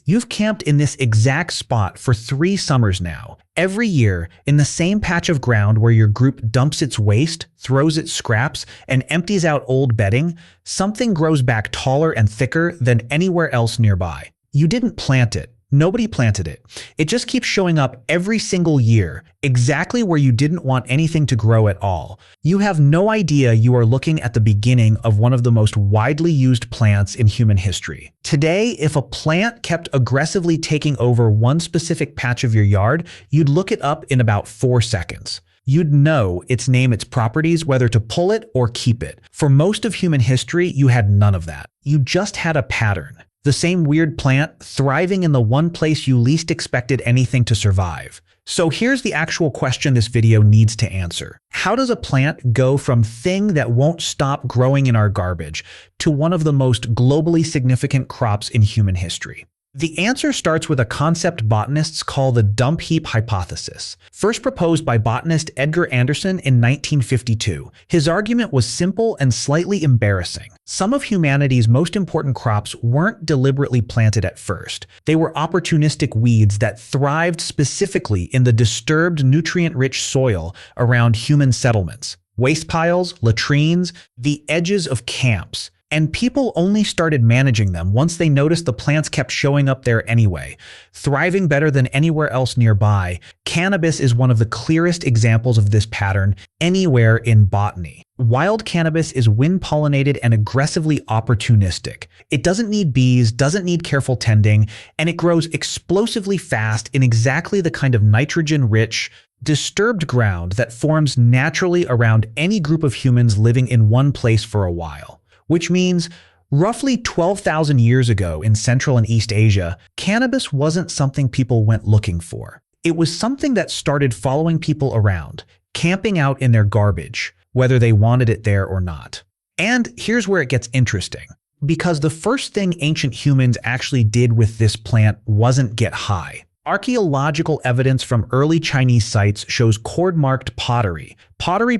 You've camped in this exact spot for 3 summers now. Every year, in the same patch of ground where your group dumps its waste, throws its scraps, and empties out old bedding, something grows back taller and thicker than anywhere else nearby. You didn't plant it. Nobody planted it. It just keeps showing up every single year, exactly where you didn't want anything to grow at all. You have no idea you are looking at the beginning of one of the most widely used plants in human history. Today, if a plant kept aggressively taking over one specific patch of your yard, you'd look it up in about 4 seconds. You'd know its name, its properties, whether to pull it or keep it. For most of human history, you had none of that. You just had a pattern. The same weird plant thriving in the one place you least expected anything to survive. So here's the actual question this video needs to answer. How does a plant go from thing that won't stop growing in our garbage to one of the most globally significant crops in human history? The answer starts with a concept botanists call the dump heap hypothesis, first proposed by botanist Edgar Anderson in 1952. His argument was simple and slightly embarrassing. Some of humanity's most important crops weren't deliberately planted at first. They were opportunistic weeds that thrived specifically in the disturbed, nutrient-rich soil around human settlements, waste piles, latrines, the edges of camps. And people only started managing them once they noticed the plants kept showing up there anyway, thriving better than anywhere else nearby. Cannabis is one of the clearest examples of this pattern anywhere in botany. Wild cannabis is wind-pollinated and aggressively opportunistic. It doesn't need bees, doesn't need careful tending, and it grows explosively fast in exactly the kind of nitrogen-rich, disturbed ground that forms naturally around any group of humans living in one place for a while. Which means, roughly 12,000 years ago in Central and East Asia, cannabis wasn't something people went looking for. It was something that started following people around, camping out in their garbage, whether they wanted it there or not. And here's where it gets interesting. Because the first thing ancient humans actually did with this plant wasn't get high. Archaeological evidence from early Chinese sites shows cord-marked pottery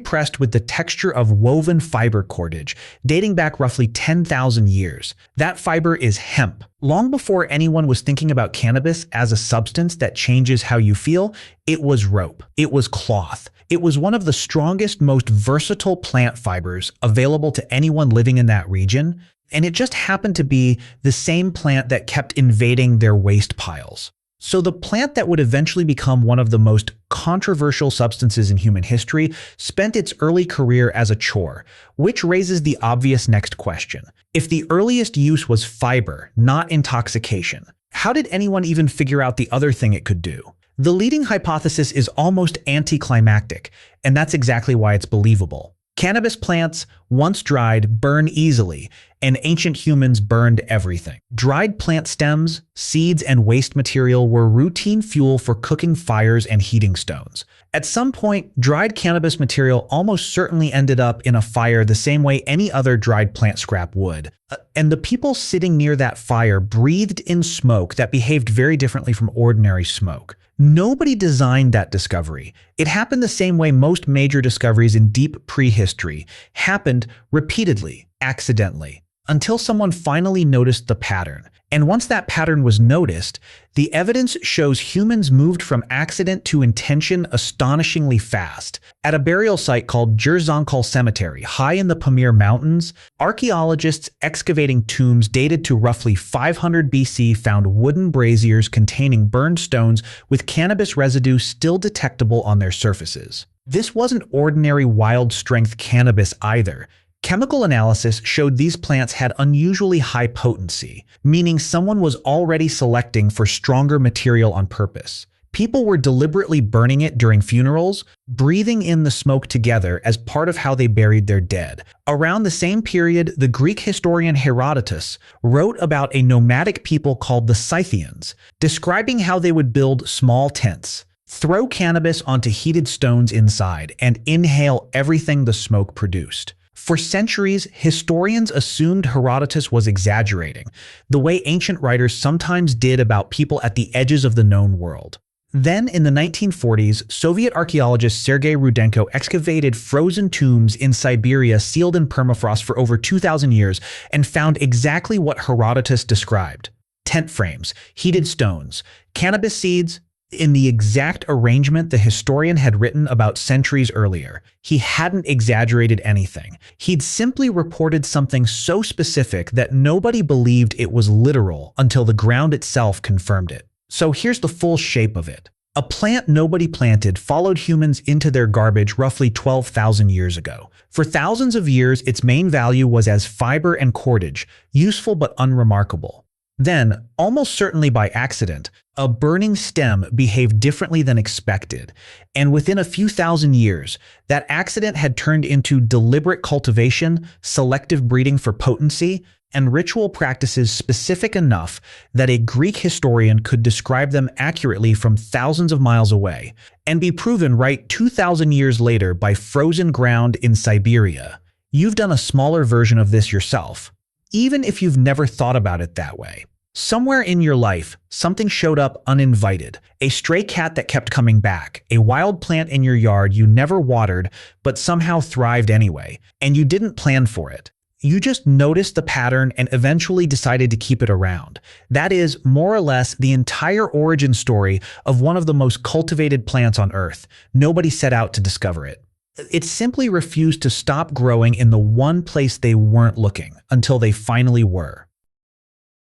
pressed with the texture of woven fiber cordage, dating back roughly 10,000 years. That fiber is hemp. Long before anyone was thinking about cannabis as a substance that changes how you feel, it was rope. It was cloth. It was one of the strongest, most versatile plant fibers available to anyone living in that region, and it just happened to be the same plant that kept invading their waste piles. So the plant that would eventually become one of the most controversial substances in human history spent its early career as a chore, which raises the obvious next question. If the earliest use was fiber, not intoxication, how did anyone even figure out the other thing it could do? The leading hypothesis is almost anticlimactic, and that's exactly why it's believable. Cannabis plants, once dried, burn easily, and ancient humans burned everything. Dried plant stems, seeds, and waste material were routine fuel for cooking fires and heating stones. At some point, dried cannabis material almost certainly ended up in a fire the same way any other dried plant scrap would. And the people sitting near that fire breathed in smoke that behaved very differently from ordinary smoke. Nobody designed that discovery. It happened the same way most major discoveries in deep prehistory happened repeatedly, accidentally, until someone finally noticed the pattern. And once that pattern was noticed, the evidence shows humans moved from accident to intention astonishingly fast. At a burial site called Jerzonkal Cemetery, high in the Pamir Mountains, archaeologists excavating tombs dated to roughly 500 BC found wooden braziers containing burned stones with cannabis residue still detectable on their surfaces. This wasn't ordinary wild-strength cannabis either. Chemical analysis showed these plants had unusually high potency, meaning someone was already selecting for stronger material on purpose. People were deliberately burning it during funerals, breathing in the smoke together as part of how they buried their dead. Around the same period, the Greek historian Herodotus wrote about a nomadic people called the Scythians, describing how they would build small tents, throw cannabis onto heated stones inside, and inhale everything the smoke produced. For centuries, historians assumed Herodotus was exaggerating, the way ancient writers sometimes did about people at the edges of the known world. Then, in the 1940s, Soviet archaeologist Sergei Rudenko excavated frozen tombs in Siberia sealed in permafrost for over 2,000 years and found exactly what Herodotus described. tent frames, heated stones, cannabis seeds, in the exact arrangement the historian had written about centuries earlier. He hadn't exaggerated anything. He'd simply reported something so specific that nobody believed it was literal until the ground itself confirmed it. So here's the full shape of it. A plant nobody planted followed humans into their garbage roughly 12,000 years ago. For thousands of years, its main value was as fiber and cordage, useful but unremarkable. Then, almost certainly by accident, a burning stem behaved differently than expected, and within a few thousand years, that accident had turned into deliberate cultivation, selective breeding for potency, and ritual practices specific enough that a Greek historian could describe them accurately from thousands of miles away, and be proven right 2,000 years later by frozen ground in Siberia. You've done a smaller version of this yourself, even if you've never thought about it that way. Somewhere in your life, something showed up uninvited. A stray cat that kept coming back, a wild plant in your yard you never watered but somehow thrived anyway, and you didn't plan for it. You just noticed the pattern and eventually decided to keep it around. That is, more or less, the entire origin story of one of the most cultivated plants on Earth. Nobody set out to discover it. It simply refused to stop growing in the one place they weren't looking, until they finally were.